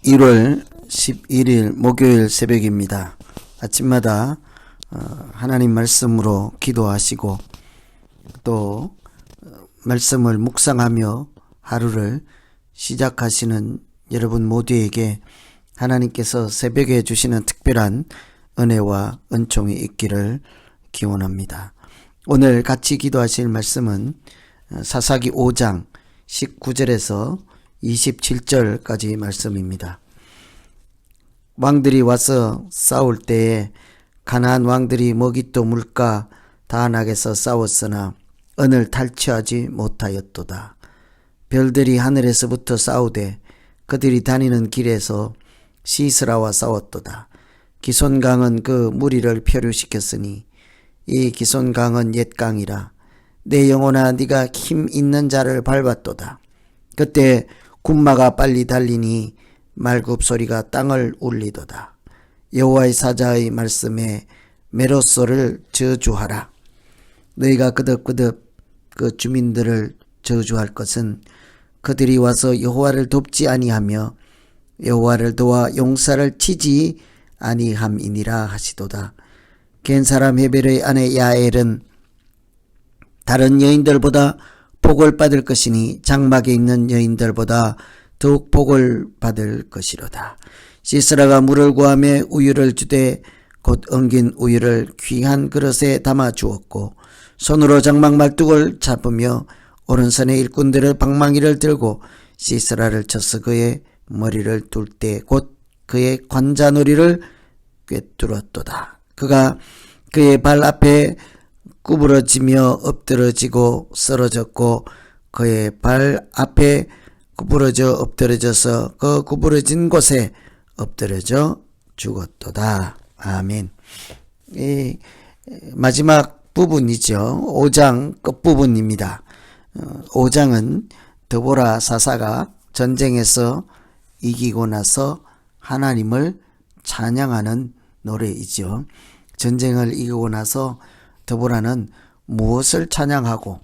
1월 11일 목요일 새벽입니다. 아침마다 하나님 말씀으로 기도하시고 또 말씀을 묵상하며 하루를 시작하시는 여러분 모두에게 하나님께서 새벽에 주시는 특별한 은혜와 은총이 있기를 기원합니다. 오늘 같이 기도하실 말씀은 사사기 5장 19절에서 27절까지 말씀입니다. 왕들이 와서 싸울 때에 가나안 왕들이 먹잇도 물가 다낙에서 싸웠으나 은을 탈취하지 못하였도다. 별들이 하늘에서부터 싸우되 그들이 다니는 길에서 시스라와 싸웠도다. 기손강은 그 무리를 표류시켰으니 이 기손강은 옛 강이라. 내 영혼아 네가 힘 있는 자를 밟았도다. 그때 군마가 빨리 달리니 말굽소리가 땅을 울리도다. 여호와의 사자의 말씀에 메로소를 저주하라. 너희가 그득그득 그 주민들을 저주할 것은 그들이 와서 여호와를 돕지 아니하며 여호와를 도와 용사를 치지 아니함이니라 하시도다. 겐 사람 헤벨의 아내 야엘은 다른 여인들보다 복을 받을 것이니 장막에 있는 여인들보다 더욱 복을 받을 것이로다. 시스라가 물을 구하며 우유를 주되 곧 엉긴 우유를 귀한 그릇에 담아 주었고 손으로 장막 말뚝을 잡으며 오른손에 일꾼들의 방망이를 들고 시스라를 쳐서 그의 머리를 둘 때 곧 그의 관자놀이를 꿰뚫었도다. 그가 그의 발 앞에 구부러지며 엎드러지고 쓰러졌고 그의 발 앞에 구부러져 엎드러져서 그 구부러진 곳에 엎드러져 죽었도다. 아멘. 이 마지막 부분이죠. 5장 끝부분입니다. 5장은 드보라 사사가 전쟁에서 이기고 나서 하나님을 찬양하는 노래이죠. 전쟁을 이기고 나서 드보라는 무엇을 찬양하고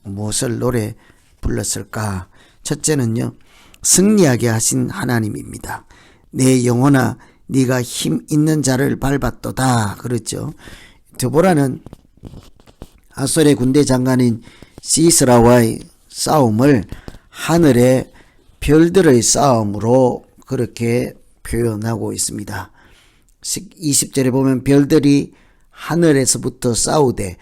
무엇을 노래 불렀을까? 첫째는요, 승리하게 하신 하나님입니다. 내 영혼아 네가 힘 있는 자를 밟았도다. 그렇죠. 드보라는 아솔의 군대 장관인 시스라와의 싸움을 하늘의 별들의 싸움으로 그렇게 표현하고 있습니다. 20절에 보면 별들이 하늘에서부터 싸우되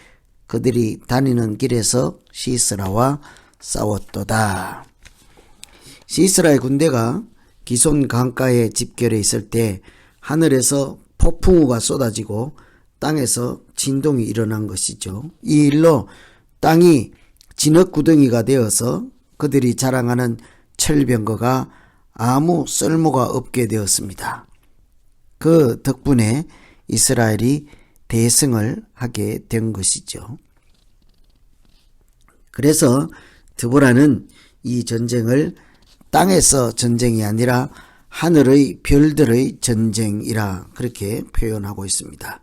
그들이 다니는 길에서 시스라와 싸웠도다. 시스라의 군대가 기손 강가에 집결해 있을 때 하늘에서 폭풍우가 쏟아지고 땅에서 진동이 일어난 것이죠. 이 일로 땅이 진흙구덩이가 되어서 그들이 자랑하는 철병거가 아무 쓸모가 없게 되었습니다. 그 덕분에 이스라엘이 대승을 하게 된 것이죠. 그래서 드보라는 이 전쟁을 땅에서 전쟁이 아니라 하늘의 별들의 전쟁이라 그렇게 표현하고 있습니다.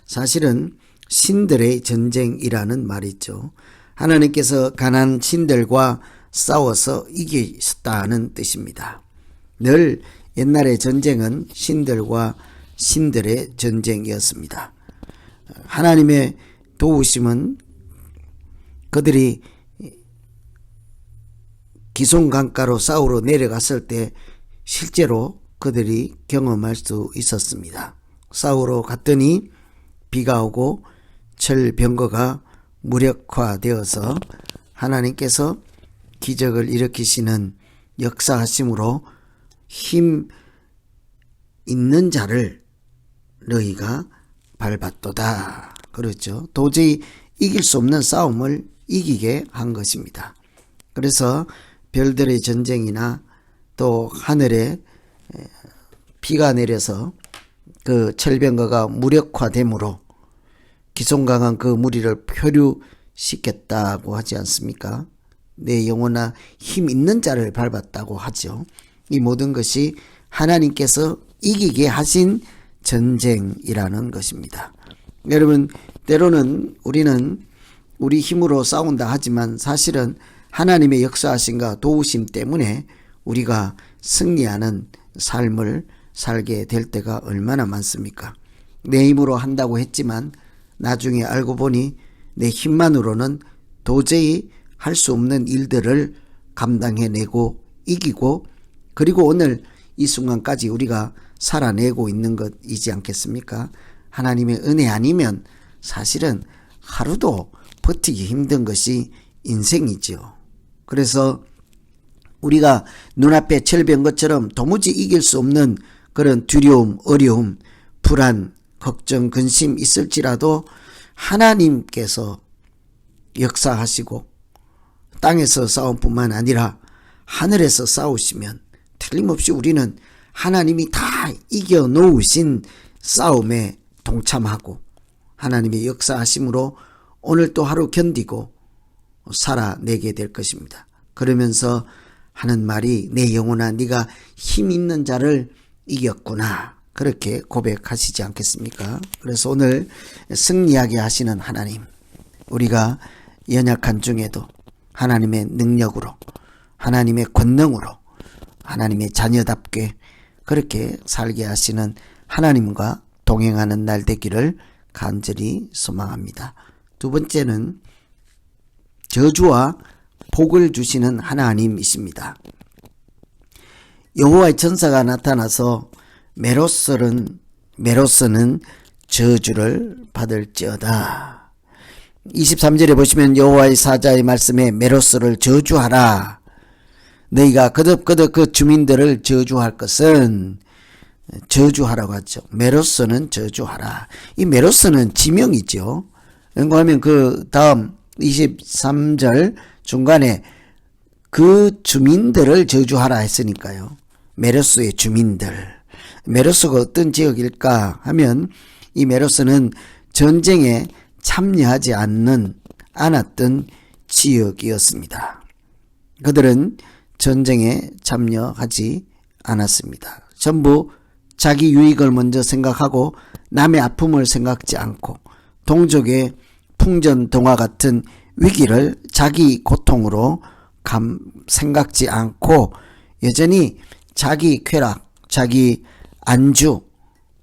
사실은 신들의 전쟁이라는 말이죠. 하나님께서 가나안 신들과 싸워서 이기셨다는 뜻입니다. 늘 옛날의 전쟁은 신들과 신들의 전쟁이었습니다. 하나님의 도우심은 그들이 기손 강가로 싸우러 내려갔을 때 실제로 그들이 경험할 수 있었습니다. 싸우러 갔더니 비가 오고 철병거가 무력화되어서 하나님께서 기적을 일으키시는 역사하심으로 힘 있는 자를 너희가 밟았도다. 그렇죠. 도저히 이길 수 없는 싸움을 이기게 한 것입니다. 그래서 별들의 전쟁이나 또 하늘에 비가 내려서 그 철병거가 무력화되므로 기손강한 그 무리를 표류시켰다고 하지 않습니까? 내 영혼아 힘 있는 자를 밟았다고 하죠. 이 모든 것이 하나님께서 이기게 하신 전쟁이라는 것입니다. 여러분, 때로는 우리는 우리 힘으로 싸운다 하지만 사실은 하나님의 역사하심과 도우심 때문에 우리가 승리하는 삶을 살게 될 때가 얼마나 많습니까? 내 힘으로 한다고 했지만 나중에 알고 보니 내 힘만으로는 도저히 할 수 없는 일들을 감당해내고 이기고, 그리고 오늘 이 순간까지 우리가 살아내고 있는 것이지 않겠습니까? 하나님의 은혜 아니면 사실은 하루도 버티기 힘든 것이 인생이죠. 그래서 우리가 눈앞에 철비한 것처럼 도무지 이길 수 없는 그런 두려움, 어려움, 불안, 걱정, 근심 있을지라도 하나님께서 역사하시고 땅에서 싸움뿐만 아니라 하늘에서 싸우시면 틀림없이 우리는 하나님이 다 이겨놓으신 싸움에 동참하고 하나님의 역사하심으로 오늘 또 하루 견디고 살아내게 될 것입니다. 그러면서 하는 말이 내 영혼아 네가 힘 있는 자를 이겼구나, 그렇게 고백하시지 않겠습니까? 그래서 오늘 승리하게 하시는 하나님, 우리가 연약한 중에도 하나님의 능력으로, 하나님의 권능으로, 하나님의 자녀답게 그렇게 살게 하시는 하나님과 동행하는 날 되기를 간절히 소망합니다. 두 번째는 저주와 복을 주시는 하나님이십니다. 여호와의 천사가 나타나서 메로스는 저주를 받을지어다. 23절에 보시면 여호와의 사자의 말씀에 메로스를 저주하라. 너희가 거듭거듭 그 주민들을 저주할 것은, 저주하라고 하죠. 메로스는 저주하라. 이 메로스는 지명이죠. 왜냐하면 그 다음 23절 중간에 그 주민들을 저주하라 했으니까요. 메로스의 주민들. 메로스가 어떤 지역일까 하면 이 메로스는 전쟁에 참여하지 않았던 지역이었습니다. 그들은 전쟁에 참여하지 않았습니다. 전부 자기 유익을 먼저 생각하고 남의 아픔을 생각지 않고 동족의 풍전등화 같은 위기를 자기 고통으로 생각지 않고 여전히 자기 쾌락, 자기 안주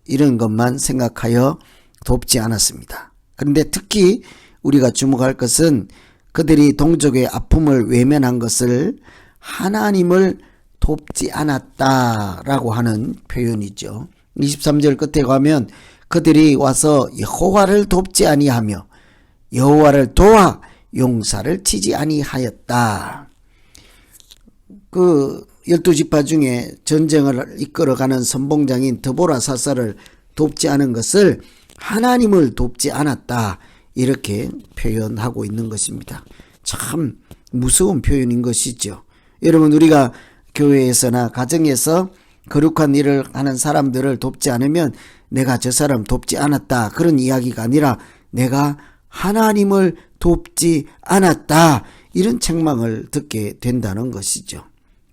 이런 것만 생각하여 돕지 않았습니다. 그런데 특히 우리가 주목할 것은 그들이 동족의 아픔을 외면한 것을 하나님을 돕지 않았다라고 하는 표현이죠. 23절 끝에 가면 그들이 와서 여호와를 돕지 아니하며 여호와를 도와 용사를 치지 아니하였다. 그 12지파 중에 전쟁을 이끌어가는 선봉장인 드보라 사사를 돕지 않은 것을 하나님을 돕지 않았다, 이렇게 표현하고 있는 것입니다. 참 무서운 표현인 것이죠. 여러분, 우리가 교회에서나 가정에서 거룩한 일을 하는 사람들을 돕지 않으면 내가 저 사람 돕지 않았다, 그런 이야기가 아니라 내가 하나님을 돕지 않았다, 이런 책망을 듣게 된다는 것이죠.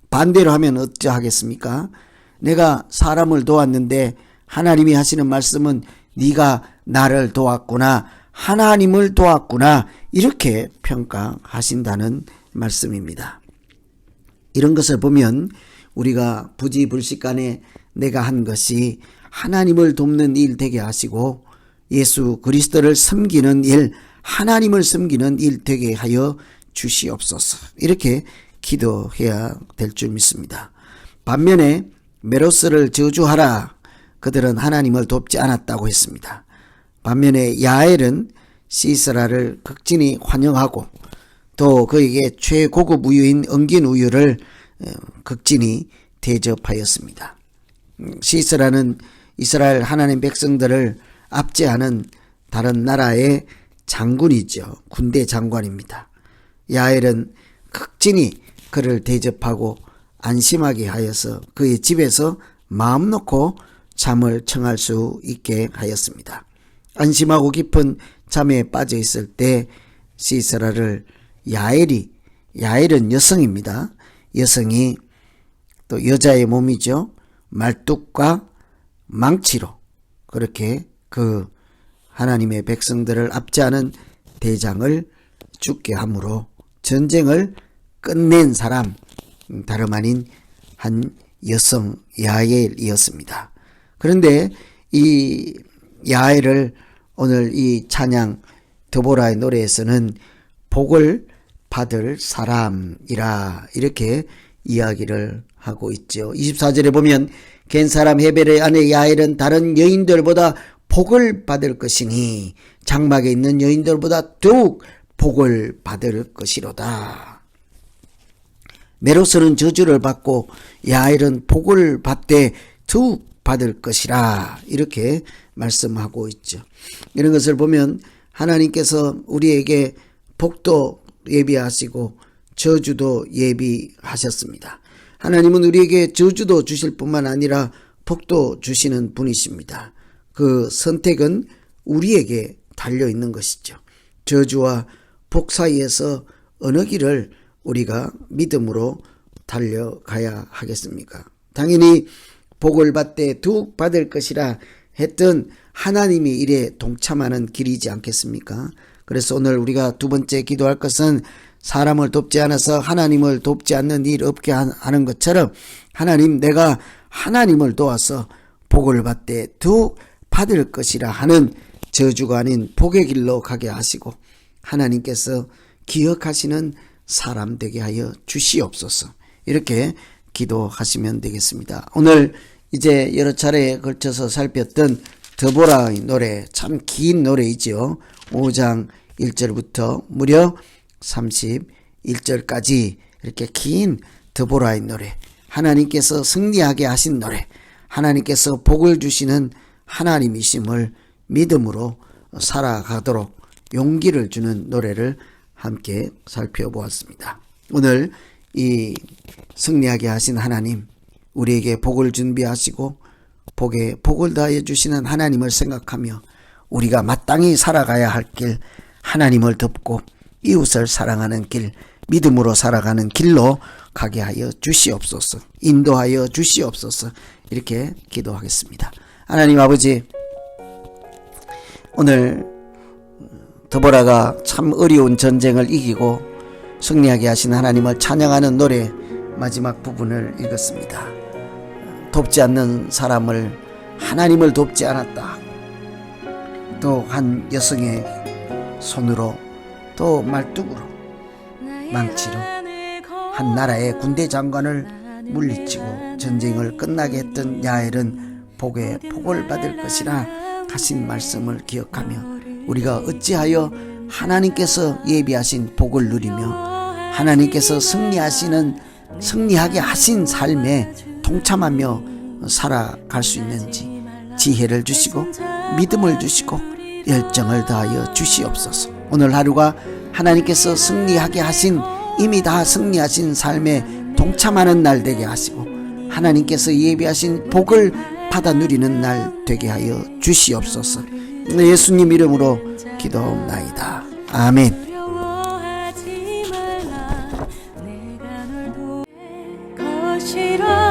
반대로 하면 어쩌하겠습니까? 내가 사람을 도왔는데 하나님이 하시는 말씀은 네가 나를 도왔구나, 하나님을 도왔구나, 이렇게 평가하신다는 말씀입니다. 이런 것을 보면 우리가 부지불식간에 내가 한 것이 하나님을 돕는 일 되게 하시고 예수 그리스도를 섬기는 일, 하나님을 섬기는 일 되게 하여 주시옵소서, 이렇게 기도해야 될 줄 믿습니다. 반면에 메로스를 저주하라, 그들은 하나님을 돕지 않았다고 했습니다. 반면에 야엘은 시스라를 극진히 환영하고 또 그에게 최고급 우유인 엉긴 우유를 극진히 대접하였습니다. 시스라는 이스라엘 하나님 백성들을 압제하는 다른 나라의 장군이죠. 군대 장관입니다. 야엘은 극진히 그를 대접하고 안심하게 하여서 그의 집에서 마음 놓고 잠을 청할 수 있게 하였습니다. 안심하고 깊은 잠에 빠져 있을 때 시스라를 야엘은 여성입니다. 여성이 또 여자의 몸이죠. 말뚝과 망치로 그렇게 그 하나님의 백성들을 압제하는 대장을 죽게 함으로 전쟁을 끝낸 사람, 다름 아닌 한 여성 야엘이었습니다. 그런데 이 야엘을 오늘 이 찬양 드보라의 노래에서는 복을 받을 사람이라 이렇게 이야기를 하고 있죠. 24절에 보면 겐 사람 헤벨의 아내 야엘은 다른 여인들보다 복을 받을 것이니 장막에 있는 여인들보다 더욱 복을 받을 것이로다. 메로스는 저주를 받고 야엘은 복을 받되 더욱 받을 것이라 이렇게 말씀하고 있죠. 이런 것을 보면 하나님께서 우리에게 복도 예비하시고 저주도 예비하셨습니다. 하나님은 우리에게 저주도 주실 뿐만 아니라 복도 주시는 분이십니다. 그 선택은 우리에게 달려 있는 것이죠. 저주와 복 사이에서 어느 길을 우리가 믿음으로 달려가야 하겠습니까? 당연히 복을 받되 더욱 받을 것이라 했던 하나님이 일에 동참하는 길이지 않겠습니까? 그래서 오늘 우리가 두 번째 기도할 것은 사람을 돕지 않아서 하나님을 돕지 않는 일 없게 하는 것처럼 하나님, 내가 하나님을 도와서 복을 받되 더욱 받을 것이라 하는 저주가 아닌 복의 길로 가게 하시고 하나님께서 기억하시는 사람 되게 하여 주시옵소서. 이렇게 기도하시면 되겠습니다. 오늘 이제 여러 차례에 걸쳐서 살폈던 드보라의 노래, 참 긴 노래이죠. 5장 1절부터 무려 31절까지 이렇게 긴 드보라의 노래, 하나님께서 승리하게 하신 노래, 하나님께서 복을 주시는 하나님이심을 믿음으로 살아가도록 용기를 주는 노래를 함께 살펴보았습니다. 오늘 이 승리하게 하신 하나님, 우리에게 복을 준비하시고 복에 복을 다해 주시는 하나님을 생각하며 우리가 마땅히 살아가야 할 길, 하나님을 덮고 이웃을 사랑하는 길, 믿음으로 살아가는 길로 가게 하여 주시옵소서. 인도하여 주시옵소서. 이렇게 기도하겠습니다. 하나님 아버지, 오늘 드보라가 참 어려운 전쟁을 이기고 승리하게 하신 하나님을 찬양하는 노래 마지막 부분을 읽었습니다. 돕지 않는 사람을 하나님을 돕지 않았다. 또 한 여성의 손으로 또 말뚝으로 망치로 한 나라의 군대 장관을 물리치고 전쟁을 끝나게 했던 야엘은 복에 복을 받을 것이라 하신 말씀을 기억하며 우리가 어찌하여 하나님께서 예비하신 복을 누리며 하나님께서 승리하게 하신 삶에 동참하며 살아갈 수 있는지 지혜를 주시고 믿음을 주시고 열정을 다하여 주시옵소서. 오늘 하루가 하나님께서 승리하게 하신, 이미 다 승리하신 삶에 동참하는 날 되게 하시고 하나님께서 예비하신 복을 받아 누리는 날 되게 하여 주시옵소서. 예수님 이름으로 기도하옵나이다. 아멘. 싫어